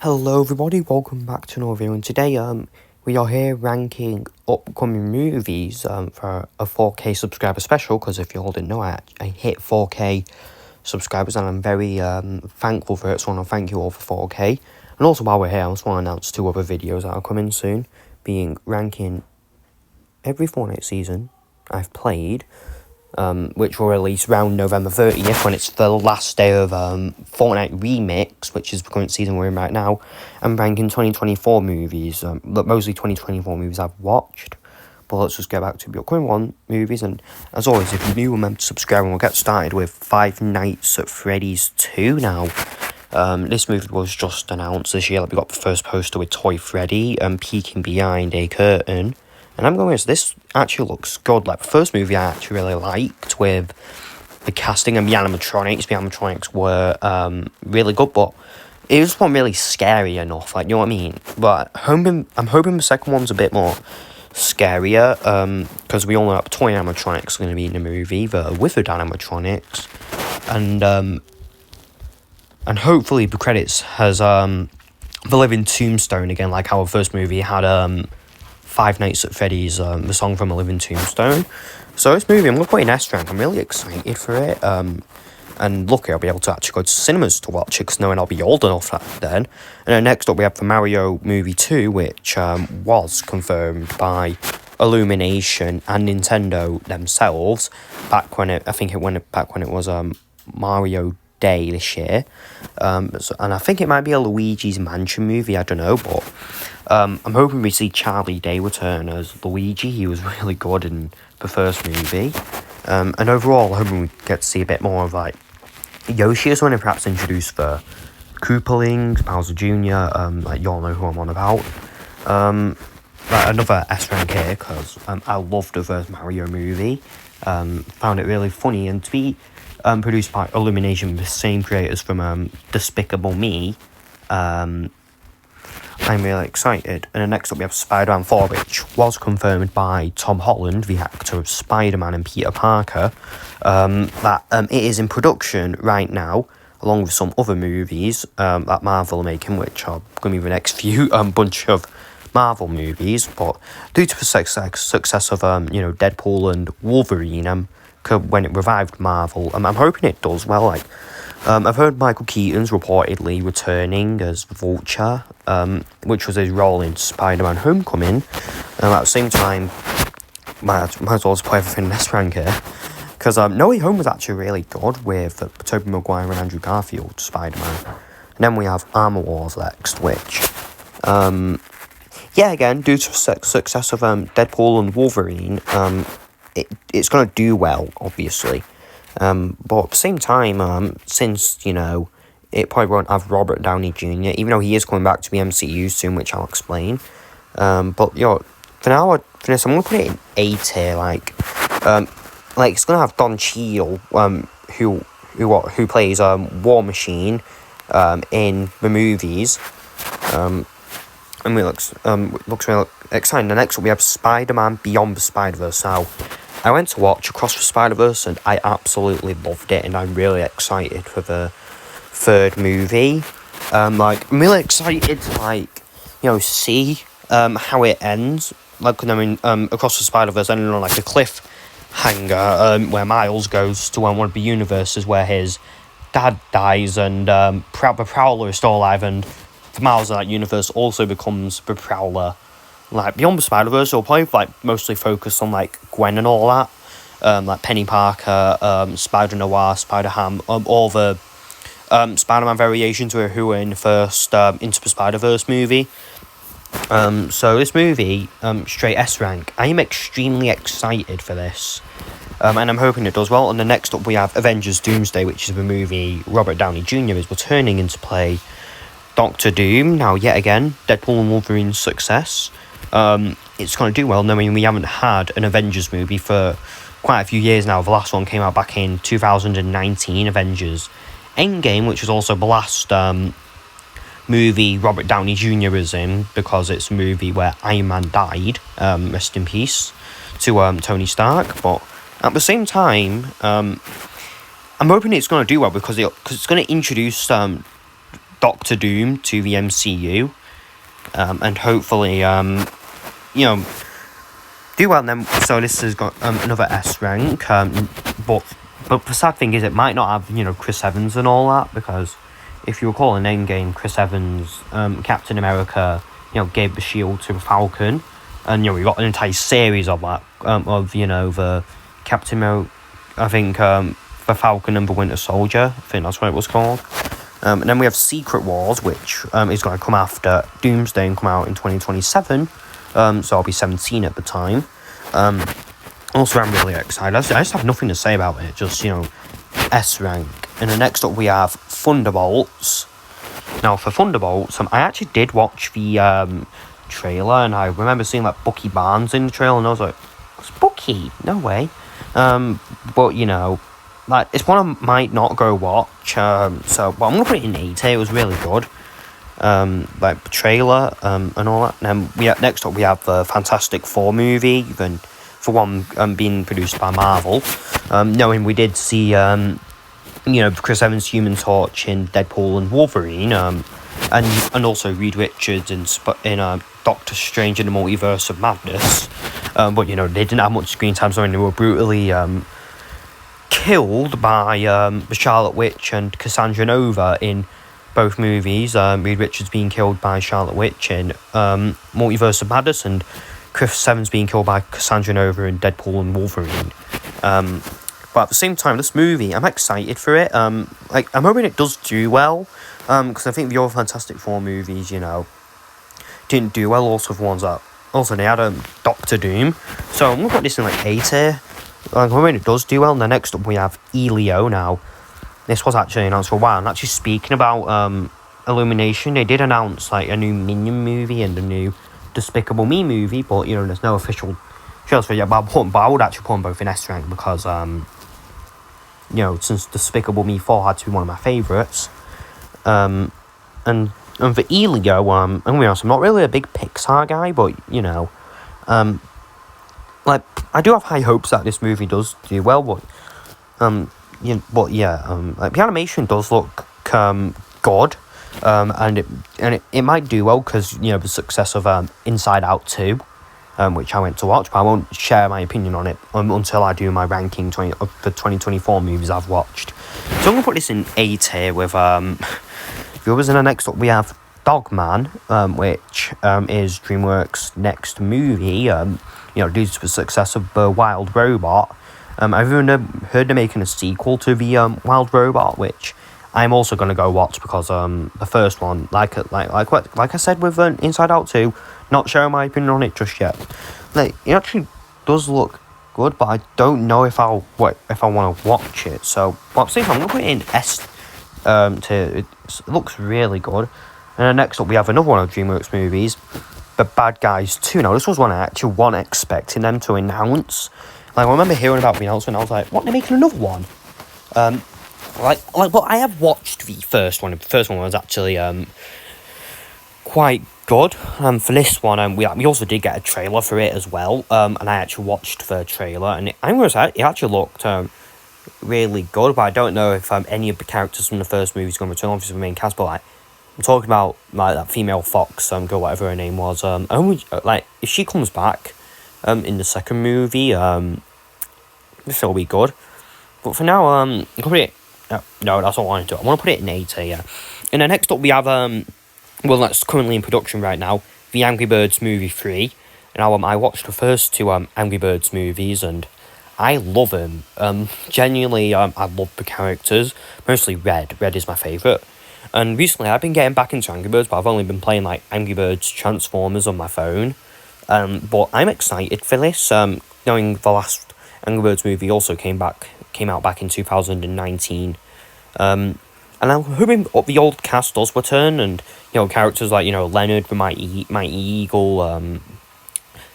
Hello everybody, welcome back to another video, and today we are here ranking upcoming movies for a 4K subscriber special, because if you all didn't know, I hit 4K subscribers and I'm very thankful for it, so I want to thank you all for 4K. And also while we're here, I just want to announce 2 other videos that are coming soon, being ranking every Fortnite season I've played, which will release around November 30th, when it's the last day of Fortnite Remix, which is the current season we're in right now. I'm ranking 2024 movies, mostly 2024 movies I've watched. But let's just get back to the upcoming movies, and as always, if you're new, remember to subscribe, and we'll get started with Five Nights at Freddy's 2 now. This movie was just announced this year. Like, we got the first poster with Toy Freddy peeking behind a curtain. And I'm going to say, this actually looks good. Like, the first movie I actually really liked, with the casting and the animatronics. The animatronics were really good, but it just wasn't really scary enough. Like, you know what I mean? But I'm hoping the second one's a bit more scarier, because we all know that toy animatronics are going to be in the movie, the withered animatronics. And hopefully the credits has the living tombstone again, like our first movie had Five Nights at Freddy's, the song from A Living Tombstone. So this movie, I'm going to put in S rank. I'm really excited for it. And lucky I'll be able to actually go to cinemas to watch it, because knowing I'll be old enough then. And then next up we have the Mario movie 2, which was confirmed by Illumination and Nintendo themselves back when it was Mario Day this year. And I think it might be a Luigi's Mansion movie, I don't know, but I'm hoping we see Charlie Day return as Luigi. He was really good in the first movie. And overall, I'm hoping we get to see a bit more of, like, Yoshi as well, and perhaps introduce the Koopalings, Bowser Jr., like, you all know who I'm on about. Like, another S rank here, because I loved the first Mario movie. Found it really funny, and to be produced by Illumination, the same creators from Despicable Me, I'm really excited. And then next up we have Spider-Man 4, which was confirmed by Tom Holland, the actor of Spider-Man and Peter Parker, that it is in production right now, along with some other movies that Marvel are making, which are going to be the next few bunch of Marvel movies. But due to the success of Deadpool and Wolverine, when it revived Marvel, I'm hoping it does well. Like, I've heard Michael Keaton's reportedly returning as Vulture, which was his role in Spider-Man Homecoming. At the same time, might as well just play everything in this rank here, because No Way Home was actually really good with Tobey Maguire and Andrew Garfield Spider-Man. And then we have Armor Wars next, which, again, due to the success of Deadpool and Wolverine, it's going to do well, obviously. But at the same time, since, it probably won't have Robert Downey Jr., even though he is coming back to the MCU soon, which I'll explain. But, for now, I'm going to put it in A tier, it's going to have Don Cheadle, who plays War Machine in the movies. And it looks really exciting. The next up, we have Spider-Man Beyond the Spider-Verse. Now, I went to watch Across the Spider-Verse, and I absolutely loved it, and I'm really excited for the third movie. I'm really excited to, see how it ends. Across the Spider-Verse ending on, a cliffhanger, where Miles goes to one of the universes where his dad dies, and the Prowler is still alive, and the Miles in that universe also becomes the Prowler. Beyond the Spider-Verse, it'll probably, mostly focus on, Gwen and all that. Penny Parker, Spider-Noir, Spider-Ham, all the Spider-Man variations who were in the first Into the Spider-Verse movie. So this movie, straight S rank. I am extremely excited for this. And I'm hoping it does well. And then next up we have Avengers Doomsday, which is the movie Robert Downey Jr. is returning into play Doctor Doom. Now, yet again, Deadpool and Wolverine's success. It's going to do well, knowing we haven't had an Avengers movie for quite a few years now. The last one came out back in 2019, Avengers Endgame, which was also the last movie Robert Downey Jr. was in, because it's a movie where Iron Man died, rest in peace to Tony Stark. But at the same time, I'm hoping it's going to do well, because it's going to introduce Doctor Doom to the MCU, and hopefully, do well. And then, so this has got another S rank, but the sad thing is it might not have, Chris Evans and all that, because if you recall in Endgame, Chris Evans, Captain America, gave the shield to Falcon, and, we got an entire series of that, the Captain America, I think, the Falcon and the Winter Soldier, I think that's what it was called. And then we have Secret Wars, which is going to come after Doomsday and come out in 2027. So I'll be 17 at the time. Also, I'm really excited. I just have nothing to say about it. Just, S rank. And then next up we have Thunderbolts. Now, for Thunderbolts, I actually did watch the trailer, and I remember seeing like Bucky Barnes in the trailer, and I was like, "It's Bucky? No way." But like, it's one I might not go watch. But I'm gonna put it in 8. It was really good. Like the trailer, and all that. And then next up we have the Fantastic Four movie, even for one being produced by Marvel. Knowing we did see Chris Evans' Human Torch in Deadpool and Wolverine, and also Reed Richards in Doctor Strange in the Multiverse of Madness. But they didn't have much screen time, so they were brutally killed by the Scarlet Witch and Cassandra Nova in both movies. Reed Richards being killed by Scarlet Witch in Multiverse of Madness, and Chris Evans being killed by Cassandra Nova in Deadpool and Wolverine. But at the same time, this movie, I'm excited for it. I'm hoping it does do well, because I think the other Fantastic Four movies, didn't do well. Also, the ones that they had Doctor Doom. So I'm gonna put this in like 8 here. I'm hoping it does do well. And then next up we have Elio. Now, this was actually announced for a while. And actually, speaking about Illumination, they did announce like a new Minion movie and a new Despicable Me movie, but there's no official shows for it yet. But I would actually put them both in S rank because since Despicable Me 4 had to be one of my favourites. And for Elio, I'm gonna be honest, I'm not really a big Pixar guy, but I do have high hopes that this movie does do well, but the animation does look good, and it might do well because the success of Inside Out 2, which I went to watch, but I won't share my opinion on it until I do my ranking of the 2024 movies I've watched. So I'm gonna put this in 8 here with the others. And then next up we have Dogman, which is DreamWorks' next movie. Due to the success of The Wild Robot. I've even heard they're making a sequel to The Wild Robot, which I'm also going to go watch because the first one, like I said with Inside Out 2, not sharing my opinion on it just yet. Like, it actually does look good, but I don't know if I want to watch it. So, but at the same time, I'm going to put it in S. It looks really good. And then next up, we have another one of DreamWorks movies, The Bad Guys 2. Now, this was one I actually wasn't expecting them to announce. Like, I remember hearing about the announcement, I was like, what, they're making another one? But I have watched the first one. The first one was actually quite good. For this one, we also did get a trailer for it as well. And I actually watched the trailer, and it actually looked really good. But I don't know if any of the characters from the first movie is going to return. Obviously, the main cast, but I'm talking about that female fox girl, whatever her name was. If she comes back in the second movie, this will be good. But for now, I'm gonna put it. No, that's all I want to do. I want to put it in 8 here. And then next up we have that's currently in production right now, the Angry Birds movie 3. And I watched the first 2 Angry Birds movies, and I love them. Genuinely, I love the characters. Mostly Red. Red is my favourite. And recently I've been getting back into Angry Birds, but I've only been playing like Angry Birds Transformers on my phone. But I'm excited for this. Knowing the last Angry Birds movie also came out back in 2019. And I'm hoping the old cast does return, and characters like Leonard from Mighty Eagle,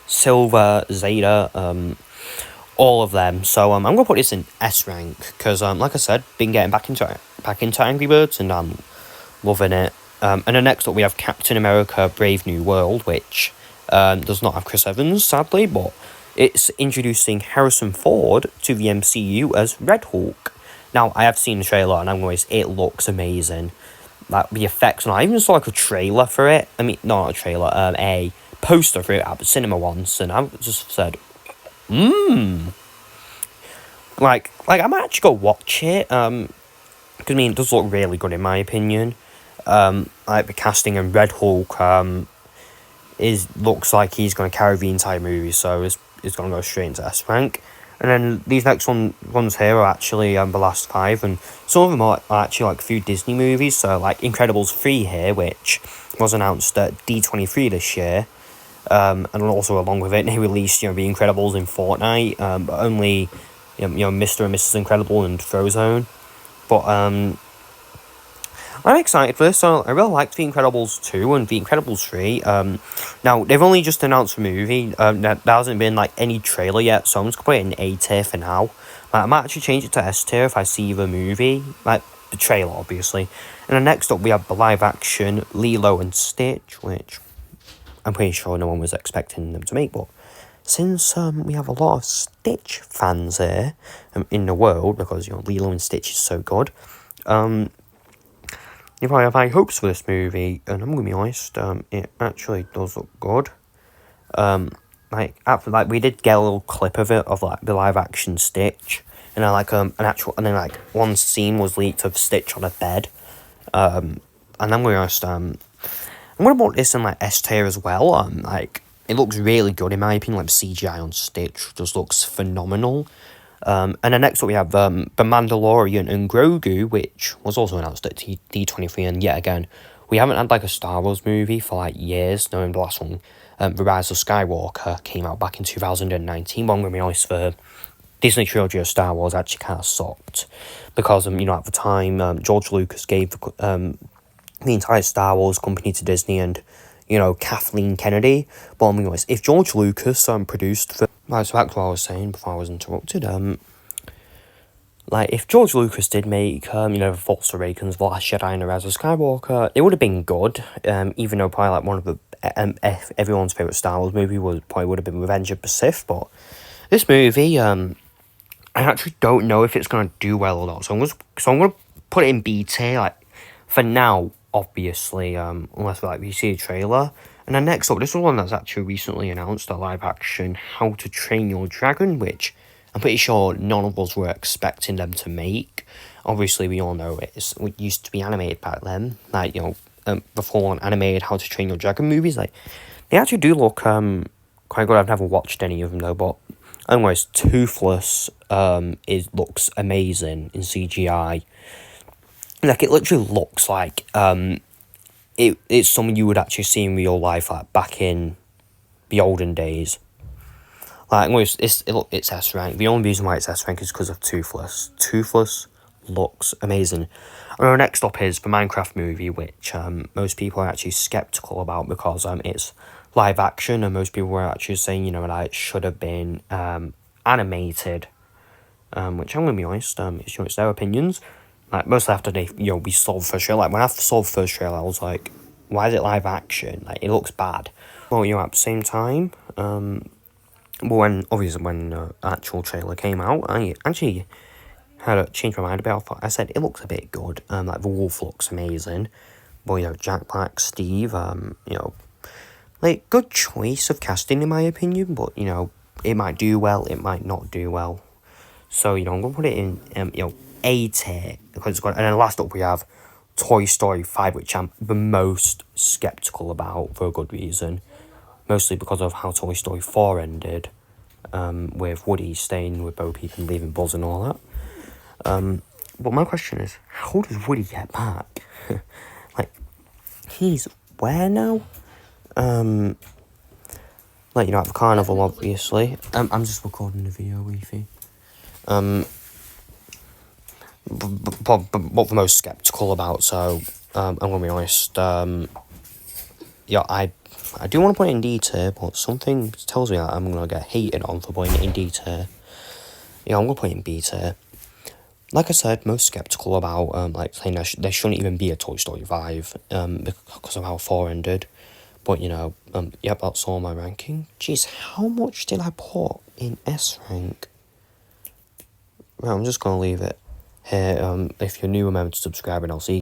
Silver, Zeta, all of them. So I'm gonna put this in S rank because like I said, been getting back into Angry Birds, and I'm loving it. And then next up we have Captain America: Brave New World, which does not have Chris Evans, sadly, but it's introducing Harrison Ford to the MCU as Red Hulk. Now, I have seen the trailer, and it looks amazing. like the effects, and I even saw like a trailer for it. I mean, not a trailer, a poster for it at the cinema once, and I just said, like I might actually go watch it. Because I mean, it does look really good in my opinion. Like the casting and Red Hulk, looks like he's gonna carry the entire movie, so it's gonna go straight into S rank. And then these next ones here are actually the last 5, and some of them are actually like a few Disney movies. So like Incredibles 3 here, which was announced at D23 this year. And also along with it, they released, the Incredibles in Fortnite, but only, Mr. and Mrs. Incredible and Frozone. But I'm excited for this. So I really liked The Incredibles 2 and The Incredibles 3. Now, they've only just announced the movie. There hasn't been, like, any trailer yet, so I'm just going to put it in A tier for now. Like, I might actually change it to S tier if I see the movie. Like, the trailer, obviously. And then next up, we have the live-action Lilo and Stitch, which I'm pretty sure no one was expecting them to make, but since we have a lot of Stitch fans here in the world, because, Lilo and Stitch is so good, if I have high hopes for this movie, and I'm going to be honest, it actually does look good. Like we did get a little clip of it, of like the live action Stitch, and then like and then like one scene was leaked of Stitch on a bed. And I'm going to be honest, I'm going to put this in like S tier as well. Like it looks really good in my opinion. Like CGI on Stitch just looks phenomenal. And then next up we have The Mandalorian and Grogu, which was also announced at D23, and yet again, we haven't had like a Star Wars movie for like years, knowing the last one, The Rise of Skywalker, came out back in 2019, but I'm going to be honest, the Disney trilogy of Star Wars actually kind of sucked, because, at the time, George Lucas gave the entire Star Wars company to Disney and, Kathleen Kennedy. But I'm honest, if George Lucas produced the... Right, so back to what I was saying before I was interrupted. Like, if George Lucas did make, The Force Awakens, The Last Jedi, and The Rise of Skywalker, it would have been good, even though probably, like, one of the... everyone's favourite Star Wars movie would have been Revenge of the Sith, but this movie, I actually don't know if it's going to do well or not, so I'm going to put it in B tier, like, for now, obviously, unless we see a trailer. And then next up, this is one that's actually recently announced, a live action How to Train Your Dragon, which I'm pretty sure none of us were expecting them to make. Obviously, we all know it used to be animated back then, like, the full-on animated How to Train Your Dragon movies. Like, they actually do look quite good. I've never watched any of them though, but anyways, Toothless looks amazing in CGI. Like, it literally looks like it's something you would actually see in real life, like back in the olden days. Like, it's S rank. The only reason why it's S rank is because of Toothless. Toothless looks amazing. And our next up is the Minecraft movie, which most people are actually skeptical about, because it's live action, and most people were actually saying, that it should have been animated. Which I'm gonna be honest, it's their opinions. Like, mostly after we saw the first trailer. Like, when I saw the first trailer, I was like, why is it live action? Like, it looks bad. Well, at the same time, when the actual trailer came out, I actually had to change my mind about it. I said, it looks a bit good. Like, the wolf looks amazing. But, Jack Black, Steve, like, good choice of casting in my opinion, but, it might do well, it might not do well. So, I'm going to put it in, A tier, because it's good. And then last up we have Toy Story 5, which I'm the most skeptical about, for a good reason. Mostly because of how Toy Story 4 ended, with Woody staying with Bo Peep and leaving Buzz and all that. But my question is, how does Woody get back? Like, he's where now? Like, at the carnival, obviously. I'm just recording the video, Leafy. What the most skeptical about, so I'm gonna be honest. I do want to put it in D tier, but something tells me that I'm gonna get hated on for putting it in D tier. I'm gonna put it in B tier. Like I said, most skeptical about like saying there shouldn't even be a Toy Story 5 because of how 4 ended. But yep, that's all my ranking. Jeez, how much did I put in S rank? Right, I'm just gonna leave it here. If you're new, remember to subscribe, and I'll see you.